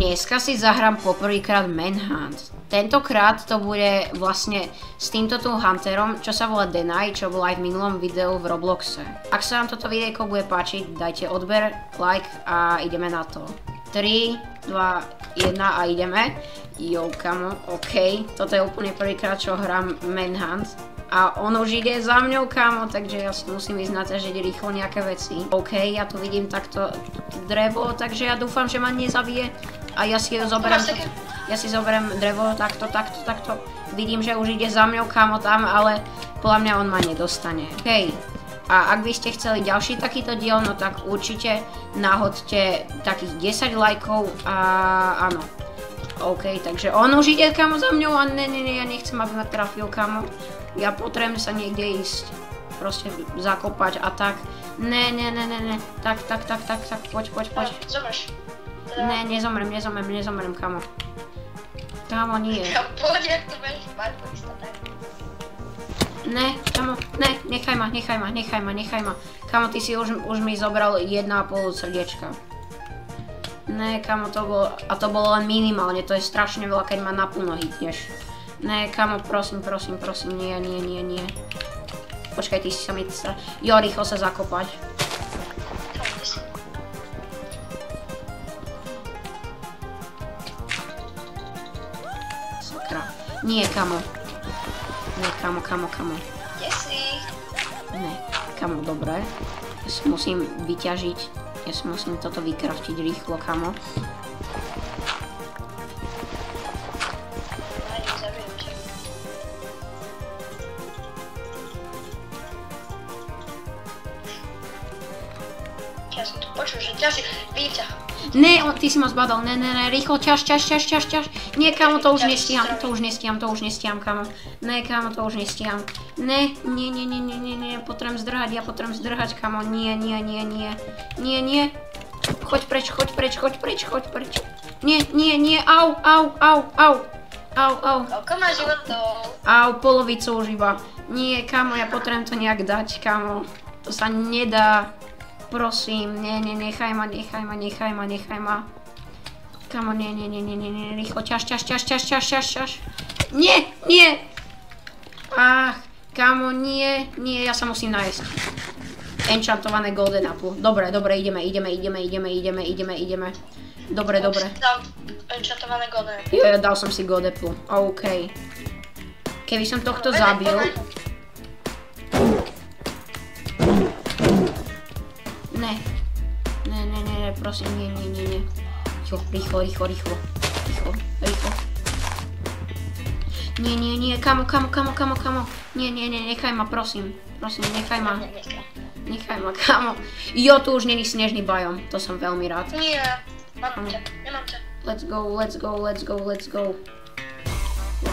Dneska si zahrám poprvýkrát Manhunt. Tentokrát to bude vlastne s týmto tu Hunterom, čo sa volá Denai, čo bol aj v minulom videu v Robloxe. Ak sa vám toto videjko bude páčiť, dajte odber, like a ideme na to. 3, 2, 1 a ideme. Jo, kamo, OK. Toto je úplne prvýkrát, čo hrám Manhunt. A on už ide za mňou, kamo, takže ja si musím ísť naťažiť rýchlo nejaké veci. OK, ja tu vidím takto drevo, takže ja dúfam, že ma nezabije. A ja si zoberiem... Ja si zoberiem drevo, takto. Vidím, že už ide za mňou, kamo, tam, ale podľa mňa on ma nedostane. OK. A ak by ste chceli ďalší takýto diel, no tak určite nahoďte takých 10 lajkov a áno. OK, takže on už ide, kamo, za mňou a ne, ja nechcem, aby ma trafil, kamo. Ja potrebujem sa niekde ísť, proste zakopať a tak. Ne. Tak, poď. Zomreš. Ne, nezomrem, kamo. Kamo, nie. Poď, ak to budeš mať, to isto tak. Ne, kamo, ne, nechaj ma. Kamo, ty si už mi zobral 1,5 srdiečka. Ne, kamo, to bolo len minimálne, to je strašne veľa, keď ma naplno hitneš. Ne, kamo, prosím, nie. Počkaj, ty si sa mi... Jo, rýchlo sa zakopať. Sakra. Nie, kamo. Ne, kamo. Kde si? Ne, kamo, dobre. Ja si musím vyťažiť. Ja si musím toto vykraftiť rýchlo, kamo. Ja som tu počul, že ťaží, vidím ťa. Ne, ty si ma zbadal, ne, rýchlo, ťaž. Nie, kamo, to už nestíham, kamo. Ne, kamo, to už nestíham. Ne, nie, potrebujem zdrhať, kamo, nie. Choď preč. Nie, au. Koľko má životov? Au, polovicu už iba. Nie, kamo, ja potrebujem to nejak dať, kamo. To sa nedá. Prosím, nechaj ma. Kamo, nie, rýchlo, ťaž. Nie! Ach, kamo, nie, ja sa musím nájsť. Enchantované golden apple. Dobre, ideme. Dobre. Dal enchantované golden apple. Jo, dal som si golden apple, OK. Keby som tohto zabil... Ne, prosím, nie. Jo, rýchlo. Nie, kamo. Nie, nechaj ma, prosím, nechaj ma. Nechaj ma, kamo. Jo, tu už není snežný biom, to som veľmi rád. Nie, nemám ťa. Let's go.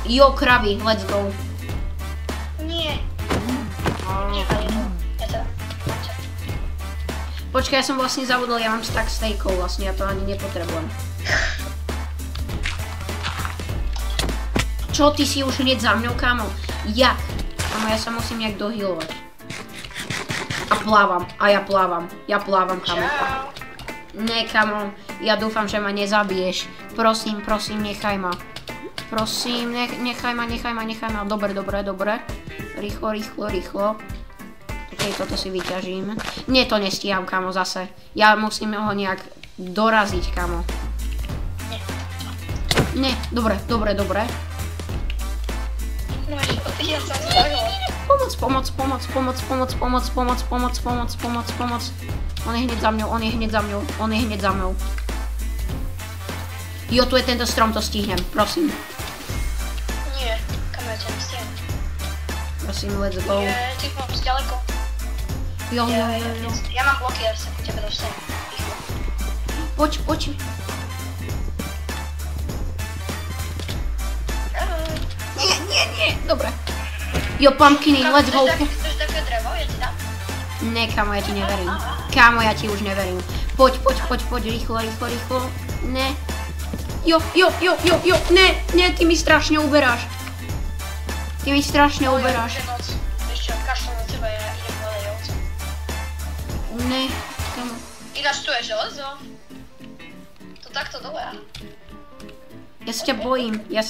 Jo, kravy, let's go. Nie. Počkaj, ja som vlastne zabudol, ja mám stack steakov vlastne, ja to ani nepotrebujem. Čo, ty si už hneď za mňou, kámo? Jak? Kámo, ja sa musím nejak dohealovať. Ja plávam, kámo. Ne, kámo, ja dúfam, že ma nezabiješ. Prosím, nechaj ma. Prosím, nechaj ma. Dobre. Rýchlo. OK, toto si vyťažím. Nie, to nestíham, kamo, zase. Ja musím ho nejak doraziť, kamo. Nie, dobre. Pomoc. On je hneď za mňou. Jo, tu je tento strom, to stihnem, prosím. Nie, kamo, ja ťa nestihnem. Prosím, let's go. Ty mám ďaleko. Jo. Ja mám bloky, ja sa ku tebe dostanem. Poď. Nie. Dobre. Jo, pumpkiny, let's go. Chceš také drevo, ja ti dám? Ne, kamo, ja ti neverím. Kamo, ja ti už neverím. Poď, rýchlo. Ne. Jo. Ne, ty mi strašne uberáš. Vieš čo, kašľam na teba, ja idem hľadať ovce. Ne, kamo. Ináč tu je železo. takto dole. Ja sa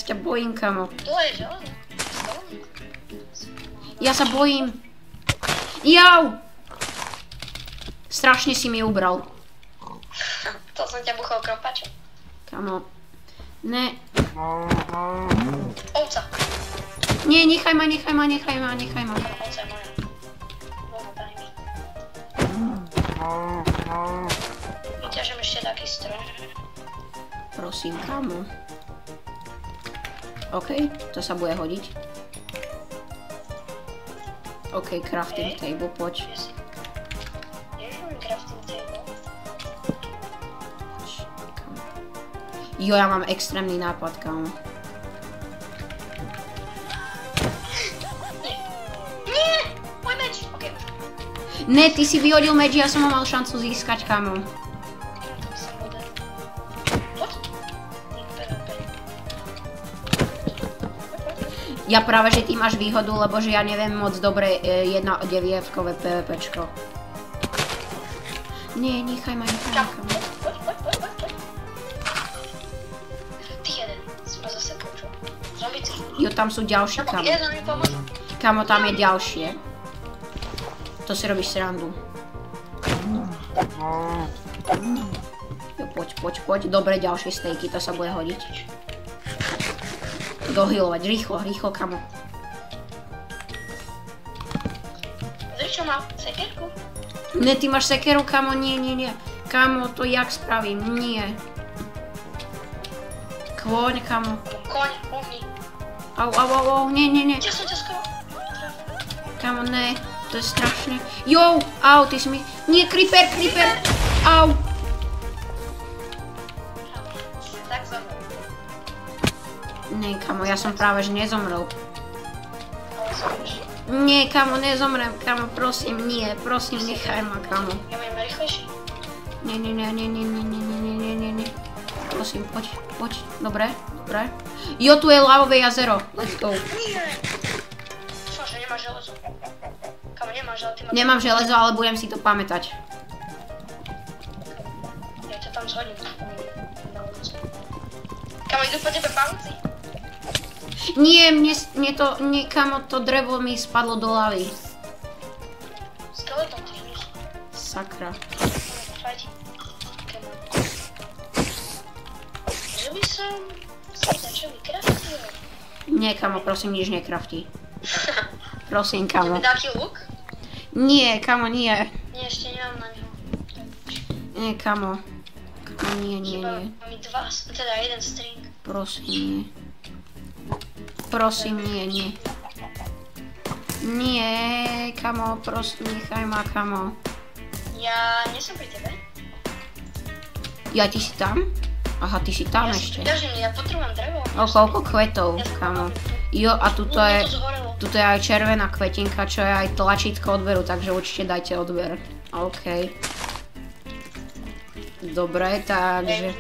ťa bojím, kamo. Dole je železo. Ja sa bojím. Jau! Strašne si mi ubral. To som ťa buchol krompačom. Kamo. Ne. Ovca. Nie, nechaj ma. Ovca je moja. Voľno, daj mi. Vyťažem ešte taký strom. Prosím, kamo. OK, to sa bude hodiť. OK, crafting table, poď. Crafting table. Jo, ja mám extrémny nápad, kamo. Nie! Môj meč! OK. Ne, ty si vyhodil meč, ja som ho mal šancu získať, kamo. Ja práve, že ty máš výhodu, lebo že ja neviem moc dobre 1.9-kové PvPčko. Nie, nechaj ma, kamo. Poď. Ty jeden, si ma zasekol, čo? Zombici. Jo, tam sú ďalšie, kamo. Jeden mi pomôže. Kamo, tam je ďalšie. To si robíš srandu. Jo, poď. Dobre, ďalšie stejky, to sa bude hodiť. Dohylovať, rýchlo, kamo. Pozri, čo mám? Sekerku? Ne, ty máš sekeru, kamo, nie. Kamo, to jak spravím? Nie. Kôň, kamo. Koň, uhni. Au, nie. Ja som ťa skoro. Kamo, ne, to je strašné. Jo, au, ty si mi... Nie, creeper. Au. Tak zomrel. Ne, kamo, ja som práve, že nezomrel. Ale zomrieš. Nie, kamo, nezomrem, kamo, prosím, nie, prosím, nechaj ma, kamo. Ja mám rýchlejší. Nie. Prosím, poď, dobre. Jo, tu je lávové jazero, let's go. Nie. Čože, nemáš železo. Kamo, nemáš, ale ty máš... Nemám železo, ale budem si to pamätať. Ja ťa tam zhodím. Kamo, idú po tebe pavúci. Nie, kamo, to drevo mi spadlo do lavy. Skeleton ty vníš. Sakra. Fajti. Že by som si začal vykraftil. Nie, kamo, prosím, nič nekraftí. Prosím, kamo. Tebe taký luk? Nie, kamo, nie. Nie, ešte nemám na neho. Nie, kamo. Kamo, nie. Mám mi jeden string. Prosím, nie. Nie, kamo, prosím, nechaj ma, kamo. Ja nie som pri tebe. Ja, ty si tam? Aha, ty si tam ešte. Ja potrebujem drevo. Koľko kvetov, kamo. Jo, a tuto je aj červená kvetinka, čo je aj tlačítko odberu, takže určite dajte odber. OK. Dobre, takže...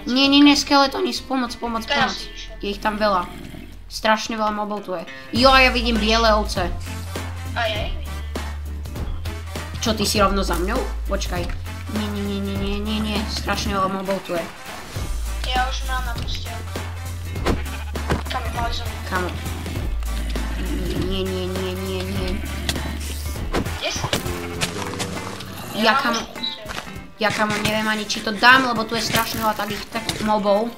Nie, skeletoni, pomoc. Je ich tam veľa. Strašne veľa mobov tu je. Jo, a ja vidím biele ovce. A ja ich vidím. Čo, ty si rovno za mňou? Počkaj. Nie, strašne veľa mobov tu je. Ja už mám na puste. Kamo, mali zo mňa. Kamo. Nie. Kde si? Ja kamo, neviem ani či to dám, lebo tu je strašne veľa takých mobov.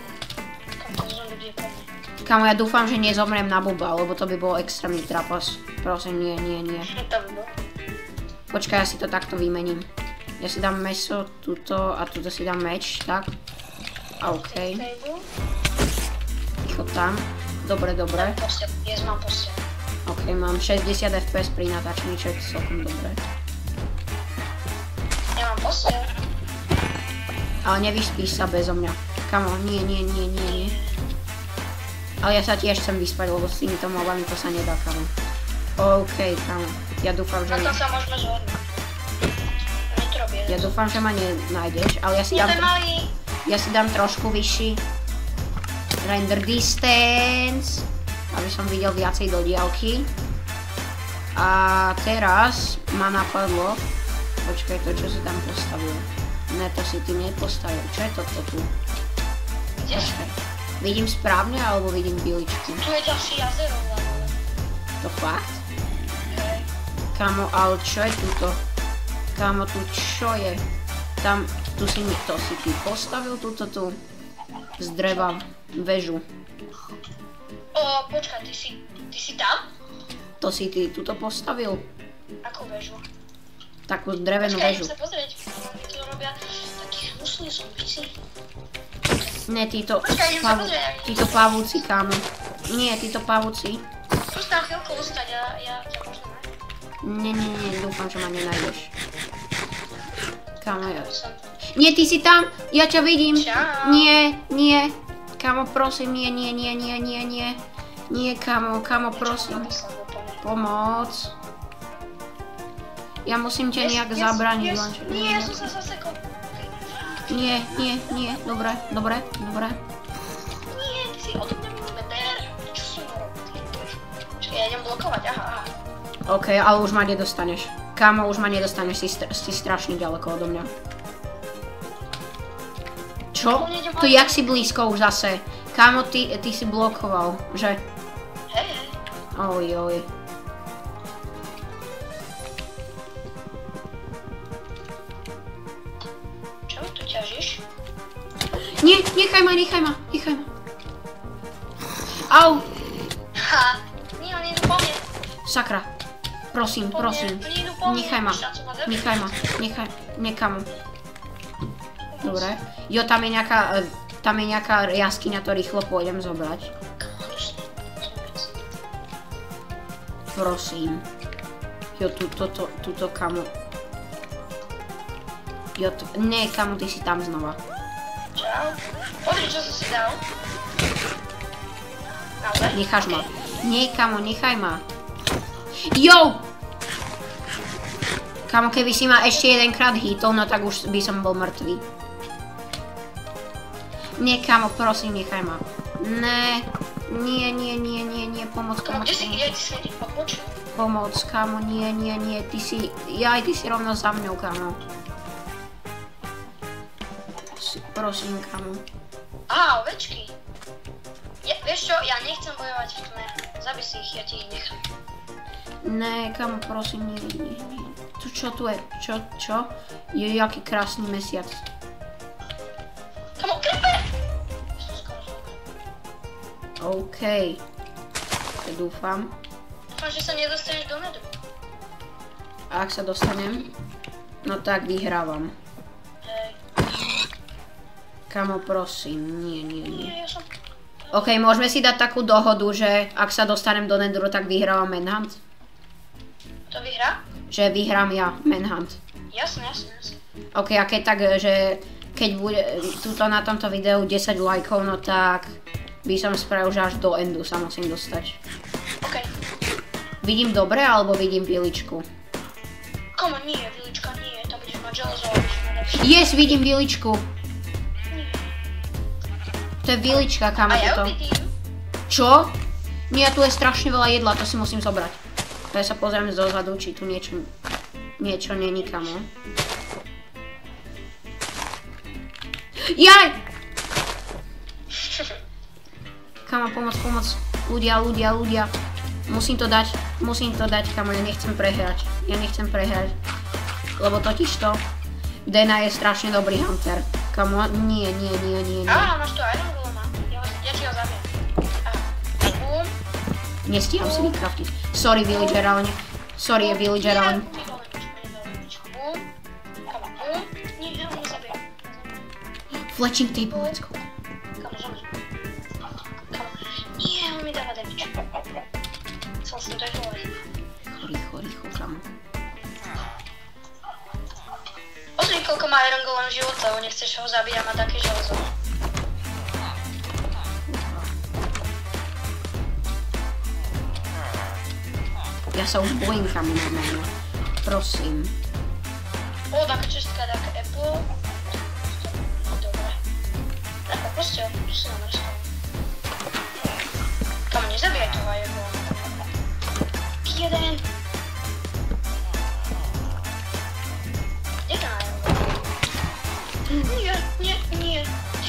Kamo, ja dúfam, že nezomriem na buba, lebo to by bol extrémny trapas. Prosím, nie. To by bol. Počkaj, ja si to takto vymením. Ja si dám mäso, tuto a tuto si dám meč, tak. OK. Ticho tam. Dobre. Mám postel. OK, mám 60 FPS pri natáčení, čo je celkom dobré. Ja mám postel. Ale nevyspíš sa bezo mňa. Kamo, nie. Ale ja sa tiež chcem vyspať, lebo s týmito mobami to sa nedá, kamo. OK, kamo. Ja dúfam, že... Na to sa môžeme zhodnúť. Ja dúfam, že ma nenájdeš, ale ja si dám trošku vyšší render distance, aby som videl viacej do diaľky. A teraz ma napadlo, počkaj, to čo si tam postavil. Ne, to si ty nepostavil. Čo je toto tu? Kde? Počkaj. Vidím správne, alebo vidím biličku? Tu je ďalší jazero, hlavne. To fakt? Hej. Kamo, ale čo je tuto? Kamo, tu čo je? Tam, tu si mi, to si ty postavil túto tu z dreva väžu. Počkaj, ty si tam? To si ty tuto postavil? Akú väžu? Takú drevenú Počkaj, väžu. idem sa pozrieť. Oni to robia takí hnusní zombici. Ne, títo Počkaj, idem sa pozrieť. títo pavúci, kámo. Nie, títo pavúci. Skús tam chvíľku ostať, ja ťa možno nájdem. Nie, dúfam, že ma nenájdeš. Kámo, ja... Som. Nie, ty si tam, ja ťa vidím. Čau. Nie. Kámo, prosím, nie. Nie, kámo, prosím. Pomoc. Ja musím ťa nejak zabrániť. Nie, ja som sa zasekol. Nie. Dobre. Nie, ty si odo mňa milimeter. Čo som robil? Čakaj, ja idem blokovať, aha. OK, ale už ma nedostaneš. Kámo, už ma nedostaneš, si strašne ďaleko odo mňa. Čo? To jak si blízko už zase? Kámo, ty si blokoval, že? Hej. Oj. Čo mi tu ťažíš? Nie, nechaj ma. Au! Ha, nie, oni idú po mne. Sakra. Prosím. Oni idú po mne. Nechaj ma. Nekamo. Dobre. Jo, tam je nejaká jaskyňa, to rýchlo pôjdem zobrať. Prosím. Jo, tuto kamo. Jo, ne, kamo, ty si tam znova. Čau. Pozri, čo som si dal. Naozaj? Necháš ma. Nie, kamo, nechaj ma. Jo! Kamo, keby si ma ešte jedenkrát hitol, no tak už by som bol mŕtvý. Nie, kamo, prosím, nechaj ma. Ne. Nie, pomoc. Kde si sedíš? Počuj. Pomoc, kamo, nie, ty si rovno za mňou, kamo. Prosím, kamo. Á, ovečky. Vieš čo, ja nechcem bojovať v tme. Zabij si ich, ja ti ich nechám. Ne, kamo, prosím, nie. Tu čo tu je? Čo? Je jaký krásny mesiac. Kamo, creeper! OK. Dúfam. Dúfam, že sa nedostaneš do nedu. A ak sa dostanem, no tak vyhrávam. Hej. Kamo, prosím, nie. Nie, ja som... OK, môžeme si dať takú dohodu, že ak sa dostanem do Netheru, tak vyhrávam Manhunt. To vyhrá? Že vyhrám ja Manhunt. Jasne. OK, a keď tak, že keď bude tuto na tomto videu 10 lajkov, no tak by som spravil, že až do endu sa musím dostať. OK. Vidím dobre, alebo vidím bieličku? Komu nie, Vilička nie, tam budeš mať železo, budeš mať lepšie. Yes, vidím bieličku. To je bilička, kamo, A ja toto. ju vidím. Čo? Nie, tu je strašne veľa jedla, to si musím zobrať. Ja sa pozriem dozadu, či tu niečo není, kamo. Jaj! Kamo, pomoc. Ľudia. Musím to dať, kamo, ja nechcem prehrať. Lebo totižto Dana je strašne dobrý hunter. Kamo, nie. Á, máš tu Iron Golema. Ja ti ho zabijem. Aha. Bum. Nestíham si vykraftiť. Sorry, villager, ale nie. Sorry, villager, ale... Bum. Kamo, bum. Nie, ja ho zabijem. Fletching table, let's go. Kamo, zomri. Kamo. Nie, on mi dáva damage. Chcel som to defolovať. Rýchlo, kamo. Pozri, koľko má Iron Golem života, nechceš ho zabiť a má také železo. Ja sa už bojím, kamo, normálne. Prosím. O, taká čestka, taká apple. Dobre. Taká proste, čo si nám roztal. Kamo, nezabíjaj toho Iron Golema. Jeden. Kde ten Iron Golem?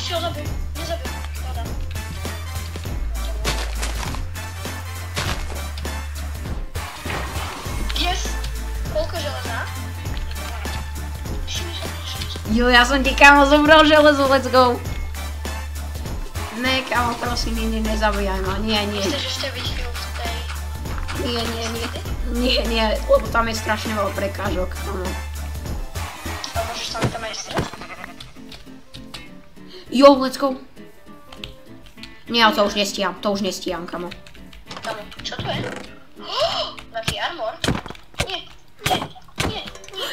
Si ho zabil, nezabil. Doda. Yes! Koľko železa? Jo, ja som ti, kámo, zobral železo, let's go. Ne, kámo, prosím, nezabíjaj ma, nie. Chceš ešte byť chvíľu v tej... Nie, lebo tam je strašne veľa prekážok, kámo. A môžeš tam aj stred? Jo, let's go. Nie, to už nestíham, kámo. Kámo, čo to je? Taký armor? Nie.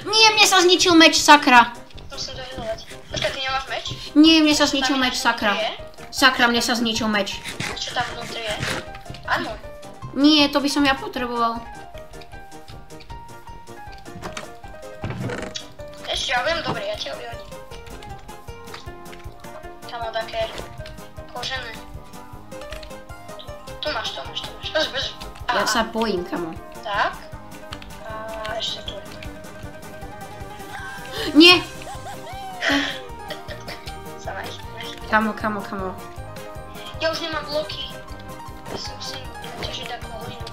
Nie, mne sa zničil meč, sakra. Musím to vyhľadať. Počkaj, ty nemáš meč? Nie, mne sa zničil meč, sakra. Je? Sakra, mne sa zničil meč. Čo tam vnútri je? Armor. Nie, to by som ja potreboval. Ešte, ja viem, dobre, ja ti ho vyhodím. Tam mám také kožené. Tu máš. Bež. Ja sa bojím, kamo. Tak. A ešte tu. Nie! Sama ich. Kamo. Ja už nemám bloky. Ja si musím ťažiť takú hlinu.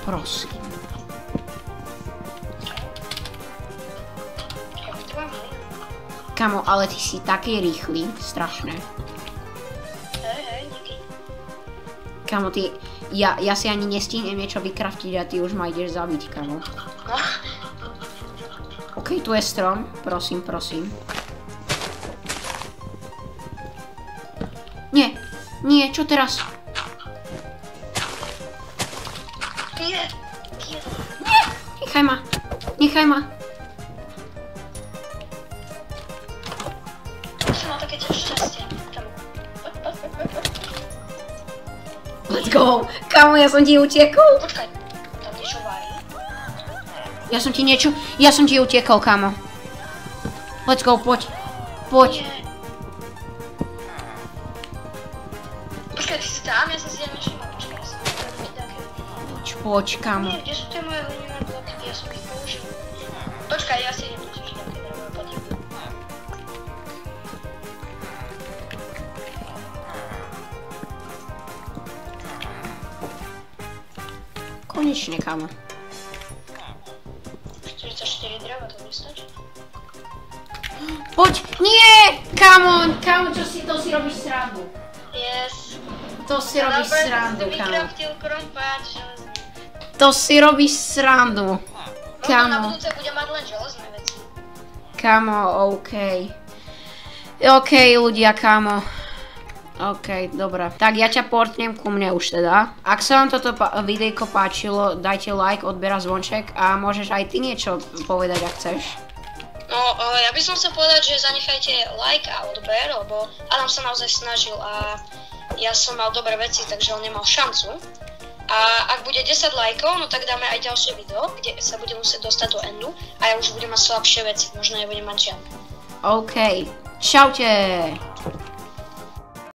Prosím. Kamo, ale ty si taký rýchly, strašné. Hej, díky. Kamo, ty, ja si ani nestihnem niečo vykraftiť a ty už ma ideš zabiť, kamo. No. OK, tu je strom, prosím. Nie, čo teraz? Nie. Nechaj ma. Som mal také šťastie. Tam. Let's go. Kamo, ja som ti utiekol. Počkaj, tam niečo varí. Ja som ti utiekol, kamo. Let's go, poď. Nie. Počkaj, ty si tam? Ja som si nevšimol. Počkaj, ja som ti také... Poď, kamo. Nie, kde sú tie moje hlinené bloky? Ja som ich použil. Počkaj, ja si idem tiež také drevové poď. Konečne, kamo. 44 dreva, to nestačí. Poď! Nie! Kamo, čo si, to si robíš srandu. Yes. To si robíš srandu, kamo. Vykraftil krompáč železný. To si robíš srandu. Na Kamo. budúce bude mať len železné veci. Kamo, OK. OK, ľudia, kamo. OK, dobré. Tak ja ťa portnem ku mne už teda. Ak sa vám toto videjko páčilo, dajte like, odber a zvonček a môžeš aj ty niečo povedať, ak chceš. No, ja by som chcel povedať, že zanechajte like a odber, lebo Adam sa naozaj snažil a ja som mal dobré veci, takže on nemal šancu. A ak bude 10 lajkov, no tak dáme aj ďalšie video, kde sa budem musieť dostať do endu a ja už budem mať slabšie veci, možno nebudem mať žiadne. OK, čaute.